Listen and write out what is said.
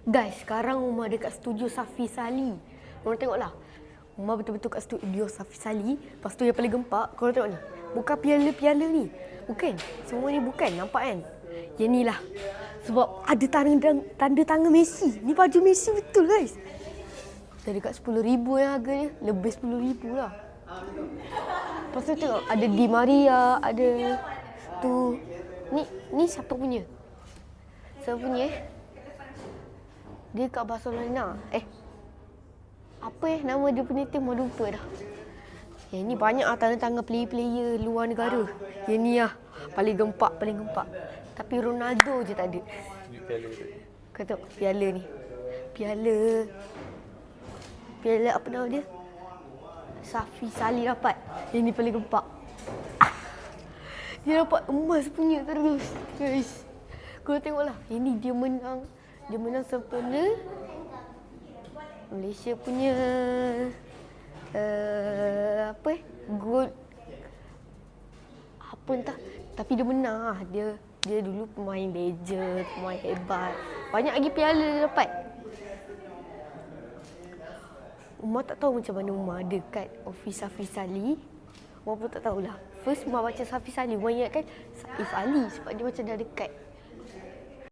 Guys, sekarang Umar dekat studio Safi Sali. Korang tengoklah. Umar betul-betul kat studio Safi Sali. Lepas tu yang paling gempak, korang tengok ni. Bukan piala-piala ni. Bukan. Semua ni bukan. Nampak kan? Yang ni lah. Sebab ada tanda tangan Messi. Ni baju Messi betul guys. Dah dekat 10,000 yang harganya. Lebih 10,000 lah. Lepas tu tengok. Ada Di Maria. Ada tu. Ni siapa punya? Siapa punya Dia kat Barcelona. Apa nama dia punya tim? Mau lupa dah. Yang ni banyak lah tanda tangan player-player luar negara. Yang ni lah. Paling gempak. Tapi Ronaldo je tak ada. Kau tengok piala ni. Piala apa nama dia? Safi Sali dapat. Yang ni paling gempak. Dia dapat emas punya terus. Guys. Kau tengoklah. Ini dia menang. Dia menang sempurna. Malaysia punya gol apa entah, tapi dia menang lah. Dia dulu pemain legend, pemain hebat. Banyak lagi piala dia dapat. Umar tak tahu macam mana Umar dekat office Safi Sali. Umar pun tak tahulah. First Umar baca Safi Sali, Umar ingatkan Saif Ali sebab dia macam dah dekat.